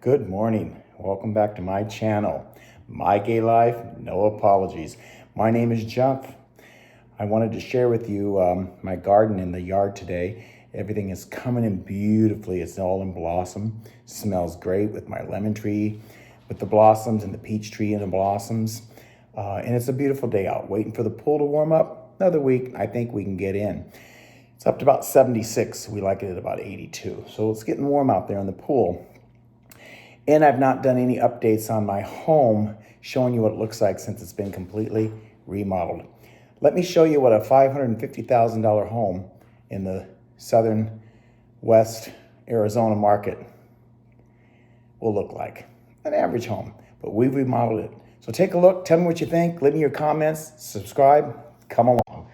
Good morning. Welcome back to my channel. My Gay Life, no apologies. My name is Jeff. I wanted to share with you my garden in the yard today. Everything is coming in beautifully. It's all in blossom. Smells great with my lemon tree, with the blossoms, and the peach tree and the blossoms. And it's a beautiful day out. Waiting for the pool to warm up. Another week, I think we can get in. It's up to about 76. We like it at about 82. So it's getting warm out there in the pool. And I've not done any updates on my home, showing you what it looks like since it's been completely remodeled. Let me show you what a $550,000 home in the southern west Arizona market will look like. An average home, but we've remodeled it. So take a look, tell me what you think, leave me your comments, subscribe, come along.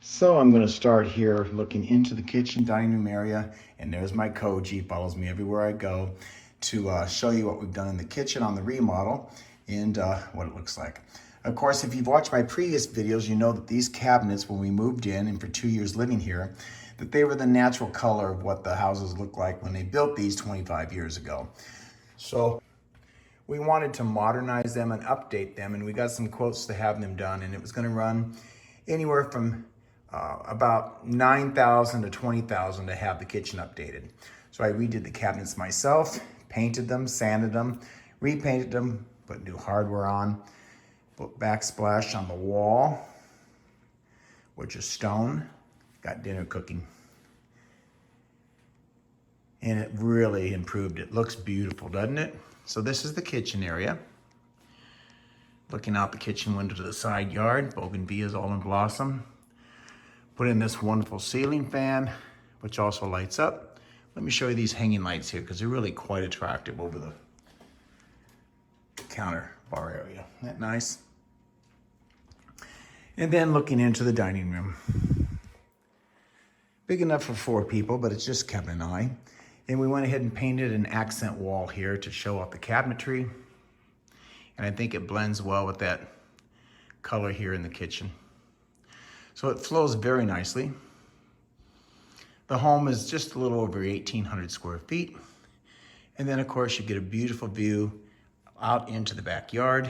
So I'm going to start here looking into the kitchen dining room area, and there's my coach. He follows me everywhere I go to show you what we've done in the kitchen on the remodel and what it looks like. Of course, if you've watched my previous videos, you know that these cabinets, when we moved in and for 2 years living here, that they were the natural color of what the houses looked like when they built these 25 years ago. So we wanted to modernize them and update them, and we got some quotes to have them done, and it was going to run anywhere from about $9,000 to $20,000 to have the kitchen updated. So I redid the cabinets myself, painted them, sanded them, repainted them, put new hardware on, put backsplash on the wall, which is stone. Got dinner cooking. And it really improved. It looks beautiful, doesn't it? So this is the kitchen area. Looking out the kitchen window to the side yard, bougainvilleas all in blossom. Put in this wonderful ceiling fan, which also lights up. Let me show you these hanging lights here because they're really quite attractive over the counter bar area. Isn't that nice? And then looking into the dining room. Big enough for 4 people, but it's just Kevin and I. And we went ahead and painted an accent wall here to show off the cabinetry. And I think it blends well with that color here in the kitchen. So it flows very nicely. The home is just a little over 1,800 square feet. And then of course you get a beautiful view out into the backyard.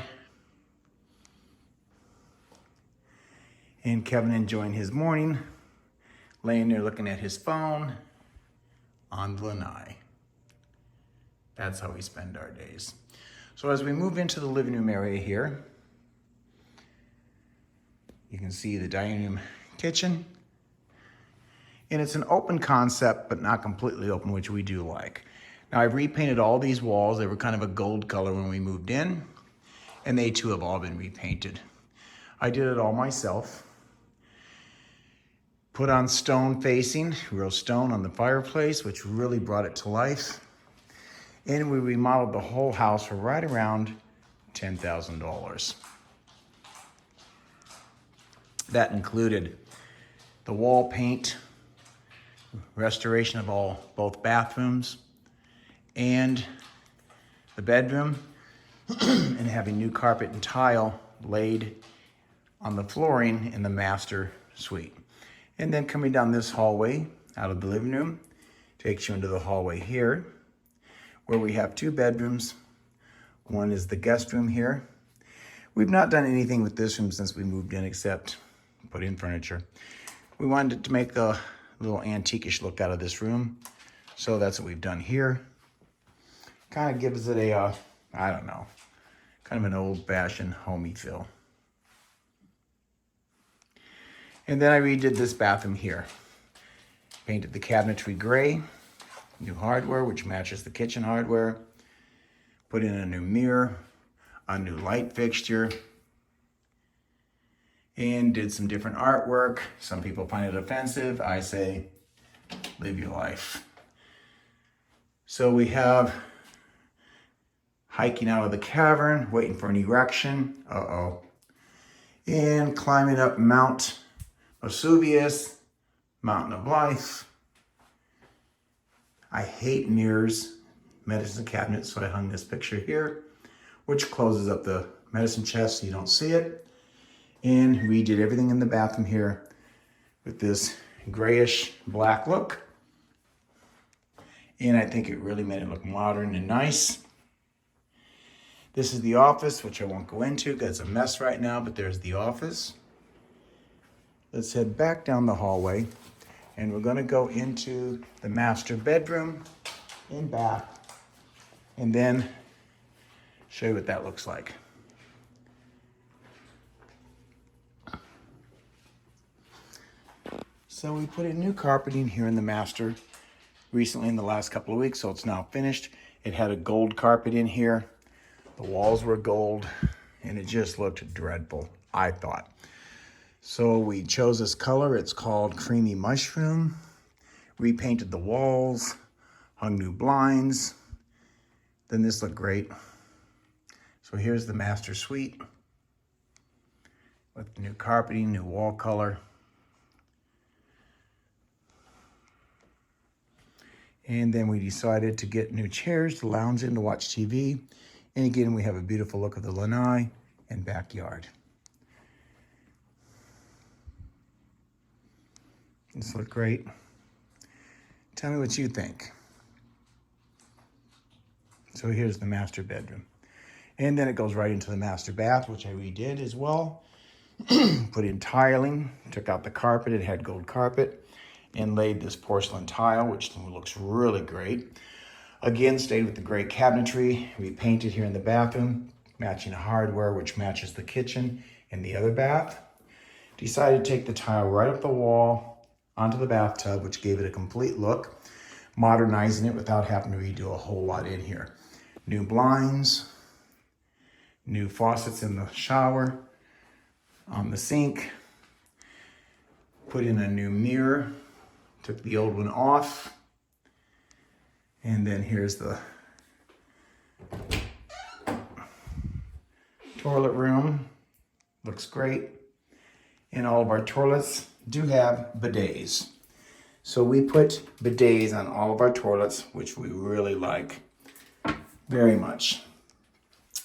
And Kevin enjoying his morning, laying there looking at his phone on the lanai. That's how we spend our days. So as we move into the living room area here, you can see the dining room kitchen. And it's an open concept, but not completely open, which we do like. Now I've repainted all these walls. They were kind of a gold color when we moved in, and they too have all been repainted. I did it all myself. Put on stone facing, real stone on the fireplace, which really brought it to life. And we remodeled the whole house for right around $10,000. That included the wall paint, restoration of both bathrooms and the bedroom, and having new carpet and tile laid on the flooring in the master suite. And then coming down this hallway out of the living room takes you into the hallway here, where we have 2 bedrooms. One is the guest room here. We've not done anything with this room since we moved in except put in furniture. We wanted to make a little antique-ish look out of this room, so that's what we've done here. Kind of gives it a, I don't know, kind of an old-fashioned homey feel. And then I redid this bathroom here. Painted the cabinetry gray, new hardware, which matches the kitchen hardware. Put in a new mirror, a new light fixture, and did some different artwork. Some people find it offensive. I say, live your life. So we have hiking out of the cavern, waiting for an erection. Uh-oh. And climbing up Mount Vesuvius, Mountain of Life. I hate mirrors, medicine cabinet, so I hung this picture here, which closes up the medicine chest so you don't see it. And redid everything in the bathroom here with this grayish black look. And I think it really made it look modern and nice. This is the office, which I won't go into because it's a mess right now, but there's the office. Let's head back down the hallway, and we're gonna go into the master bedroom and bath, and then show you what that looks like. So we put in new carpeting here in the master recently in the last couple of weeks, so it's now finished. It had a gold carpet in here. The walls were gold, and it just looked dreadful, I thought. So we chose this color. It's called Creamy Mushroom. Repainted the walls, hung new blinds. Then this looked great. So here's the master suite with new carpeting, new wall color. And then we decided to get new chairs to lounge in to watch TV. And again, we have a beautiful look of the lanai and backyard. This looked great. Tell me what you think. So here's the master bedroom. And then it goes right into the master bath, which I redid as well. Put in tiling, took out the carpet, it had gold carpet, and laid this porcelain tile, which looks really great. Again, stayed with the gray cabinetry. We painted here in the bathroom, matching hardware, which matches the kitchen and the other bath. Decided to take the tile right up the wall onto the bathtub, which gave it a complete look, modernizing it without having to redo a whole lot in here. New blinds, new faucets in the shower, on the sink, put in a new mirror, took the old one off, and then here's the toilet room. Looks great. And all of our toilets do have bidets. So we put bidets on all of our toilets, which we really like very much.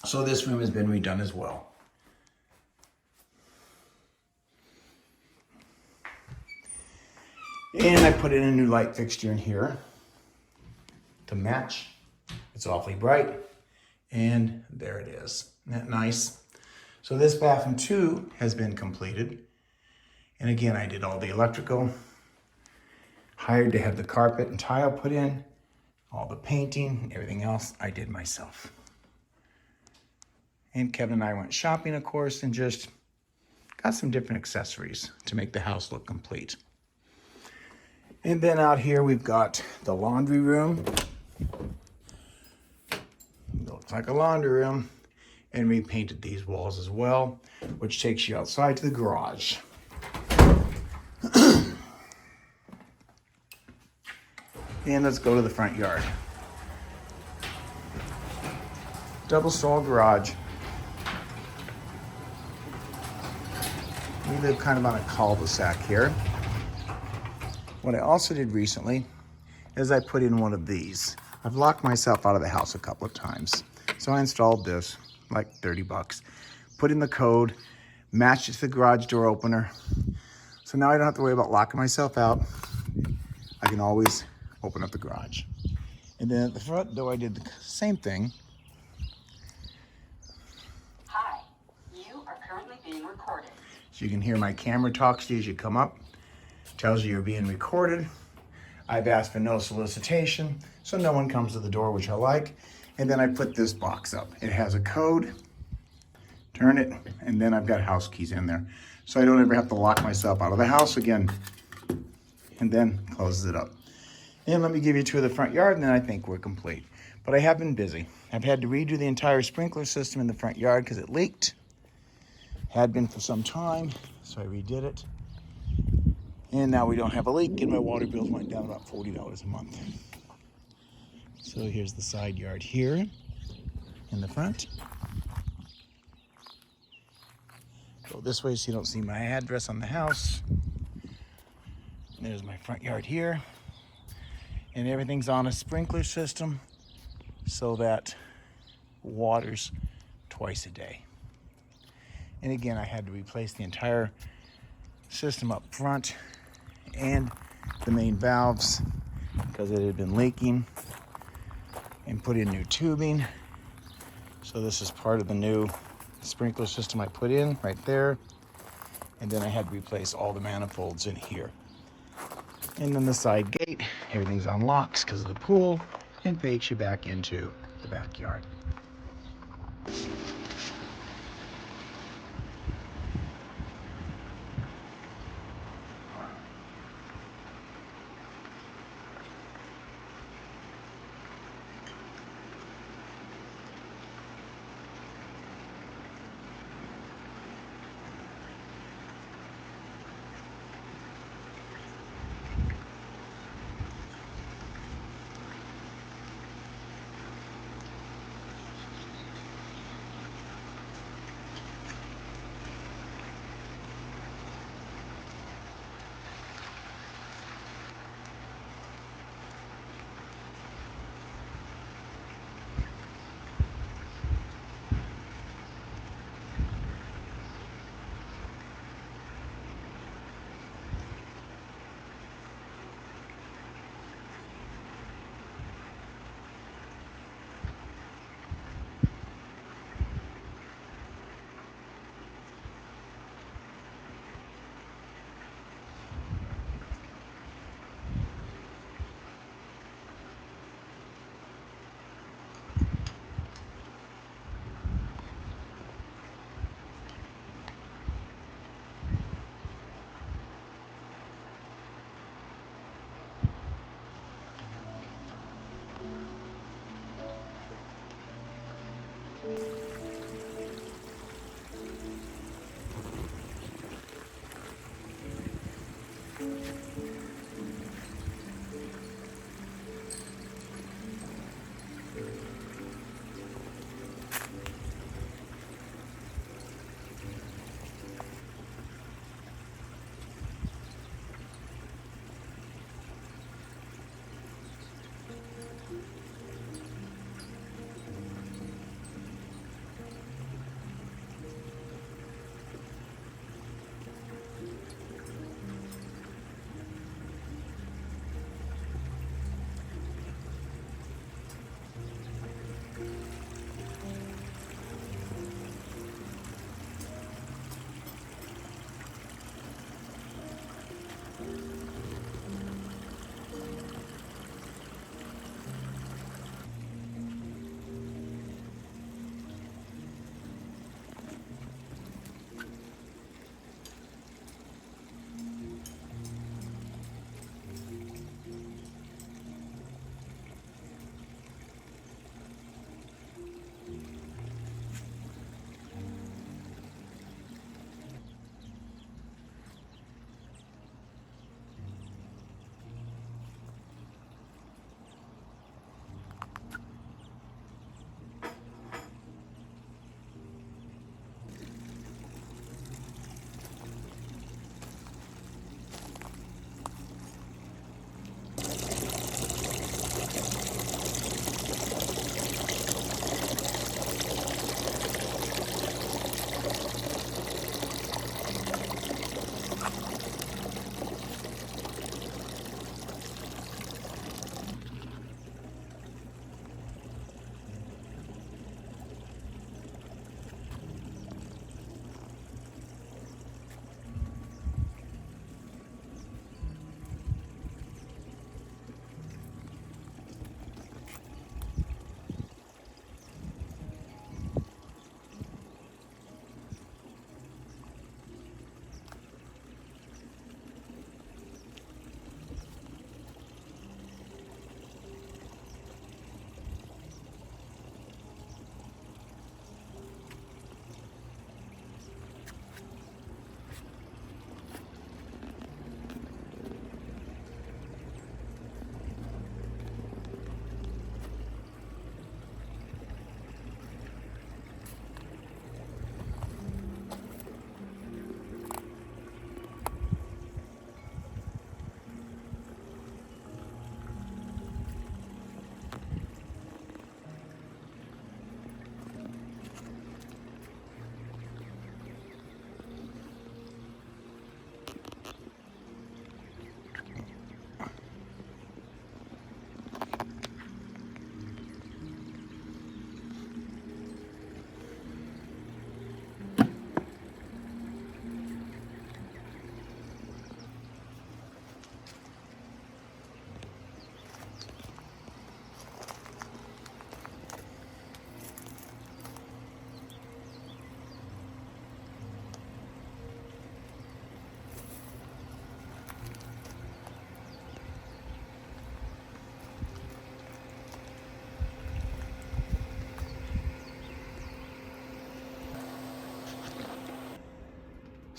So this room has been redone as well. And I put in a new light fixture in here to match. It's awfully bright. And there it is. Isn't that nice? So this bathroom too has been completed. And again, I did all the electrical, hired to have the carpet and tile put in, all the painting, everything else I did myself. And Kevin and I went shopping, of course, and just got some different accessories to make the house look complete. And then out here we've got the laundry room. Looks like a laundry room. And we painted these walls as well, which takes you outside to the garage. And let's go to the front yard. Double stall garage. We live kind of on a cul-de-sac here. What I also did recently is I put in one of these. I've locked myself out of the house a couple of times. So I installed this, like 30 bucks. Put in the code, matched it to the garage door opener. So now I don't have to worry about locking myself out. I can always open up the garage. And then at the front door, I did the same thing. Hi, you are currently being recorded. So you can hear my camera talks to you as you come up. Tells you you're being recorded. I've asked for no solicitation, so no one comes to the door, which I like. And then I put this box up. It has a code, turn it, and then I've got house keys in there. So I don't ever have to lock myself out of the house again. And then closes it up. And let me give you a tour of the front yard, and then I think we're complete. But I have been busy. I've had to redo the entire sprinkler system in the front yard because it leaked. Had been for some time. So I redid it. And now we don't have a leak, and my water bills went down about $40 a month. So here's the side yard here in the front. Go this way so you don't see my address on the house. And there's my front yard here. And everything's on a sprinkler system so that waters twice a day. And again, I had to replace the entire system up front and the main valves because it had been leaking, and put in new tubing. So this is part of the new sprinkler system I put in right there. And then I had to replace all the manifolds in here. And then the side gate, everything's on locks because of the pool, and takes you back into the backyard.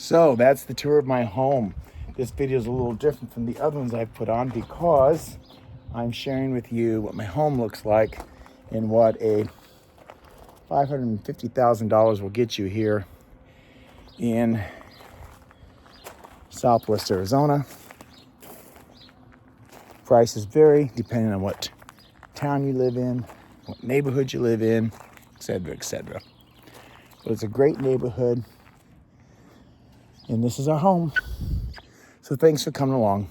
So that's the tour of my home. This video is a little different from the other ones I've put on because I'm sharing with you what my home looks like and what a $550,000 will get you here in Southwest Arizona. Prices vary depending on what town you live in, what neighborhood you live in, etc., etc. But it's a great neighborhood, and this is our home. So thanks for coming along.